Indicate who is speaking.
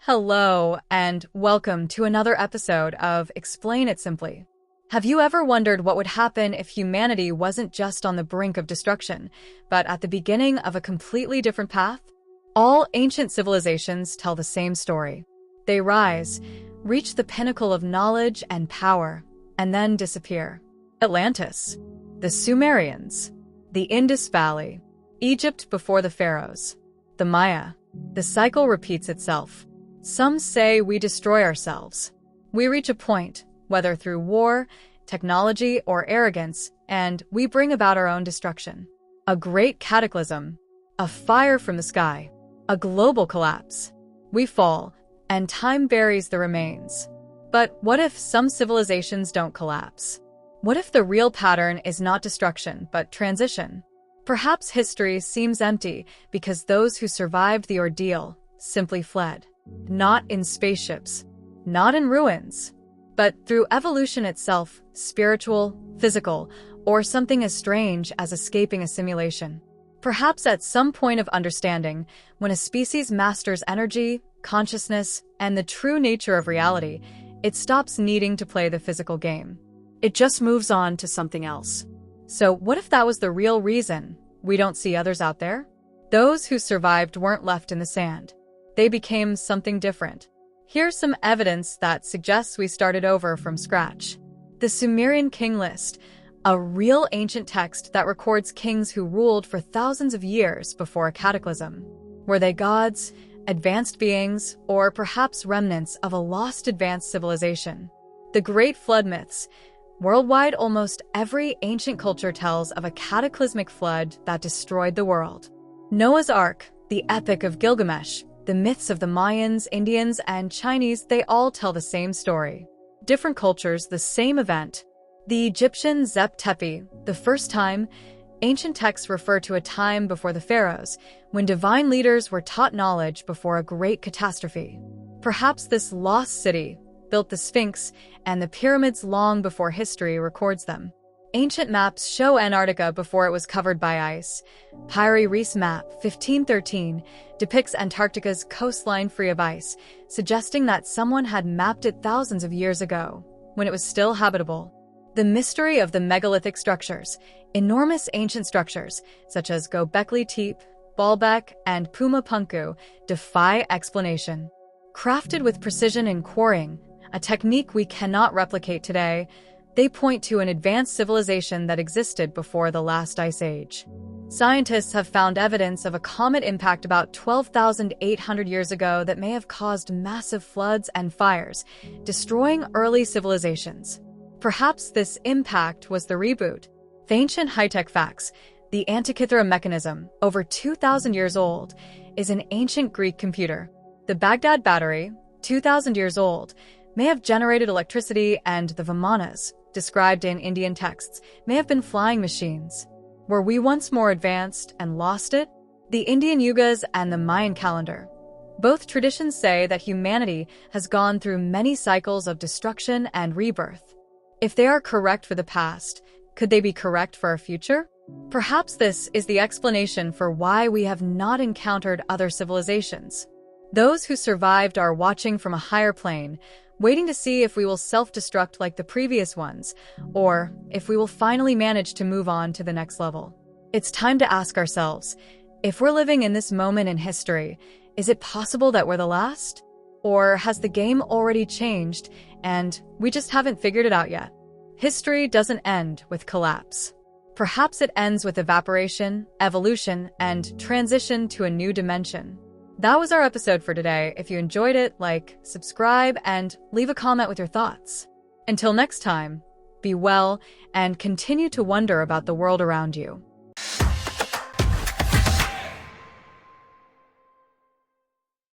Speaker 1: Hello, and welcome to another episode of Explain It Simply. Have you ever wondered what would happen if humanity wasn't just on the brink of destruction, but at the beginning of a completely different path? All ancient civilizations tell the same story. They rise, reach the pinnacle of knowledge and power, and then disappear. Atlantis, the Sumerians, the Indus Valley, Egypt before the pharaohs, the Maya. The cycle repeats itself. Some say we destroy ourselves. We reach a point, whether through war, technology, or arrogance, and we bring about our own destruction. A great cataclysm, a fire from the sky, a global collapse. We fall, and time buries the remains. But what if some civilizations don't collapse? What if the real pattern is not destruction, but transition? Perhaps history seems empty because those who survived the ordeal simply fled. Not in spaceships, not in ruins, but through evolution itself, spiritual, physical, or something as strange as escaping a simulation. Perhaps at some point of understanding, when a species masters energy, consciousness, and the true nature of reality, it stops needing to play the physical game. It just moves on to something else. So what if that was the real reason we don't see others out there? Those who survived weren't left in the sand. They became something different. Here's some evidence that suggests we started over from scratch. The Sumerian King List, a real ancient text that records kings who ruled for thousands of years before a cataclysm. Were they gods, advanced beings, or perhaps remnants of a lost advanced civilization? The Great Flood myths. Worldwide, almost every ancient culture tells of a cataclysmic flood that destroyed the world. Noah's Ark, the Epic of Gilgamesh, the myths of the Mayans, Indians, and Chinese, they all tell the same story. Different cultures, the same event. The Egyptian Zep Tepi, the first time. Ancient texts refer to a time before the pharaohs, when divine leaders were taught knowledge before a great catastrophe. Perhaps this lost city built the Sphinx and the pyramids long before history records them. Ancient maps show Antarctica before it was covered by ice. Piri Reis map, 1513, depicts Antarctica's coastline free of ice, suggesting that someone had mapped it thousands of years ago, when it was still habitable. The mystery of the megalithic structures. Enormous ancient structures, such as Göbekli Tepe, Baalbek, and Puma Punku, defy explanation. Crafted with precision in quarrying, a technique we cannot replicate today, they point to an advanced civilization that existed before the last ice age. Scientists have found evidence of a comet impact about 12,800 years ago that may have caused massive floods and fires, destroying early civilizations. Perhaps this impact was the reboot. The ancient high-tech facts. The Antikythera Mechanism, over 2,000 years old, is an ancient Greek computer. The Baghdad battery, 2,000 years old, may have generated electricity, and the Vimanas, described in Indian texts, may have been flying machines. Were we once more advanced and lost it? The Indian Yugas and the Mayan calendar. Both traditions say that humanity has gone through many cycles of destruction and rebirth. If they are correct for the past, could they be correct for our future? Perhaps this is the explanation for why we have not encountered other civilizations. Those who survived are watching from a higher plane, waiting to see if we will self-destruct like the previous ones, or if we will finally manage to move on to the next level. It's time to ask ourselves, if we're living in this moment in history, is it possible that we're the last? Or has the game already changed and we just haven't figured it out yet? History doesn't end with collapse. Perhaps it ends with evaporation, evolution, and transition to a new dimension. That was our episode for today. If you enjoyed it, like, subscribe, and leave a comment with your thoughts. Until next time, be well and continue to wonder about the world around you.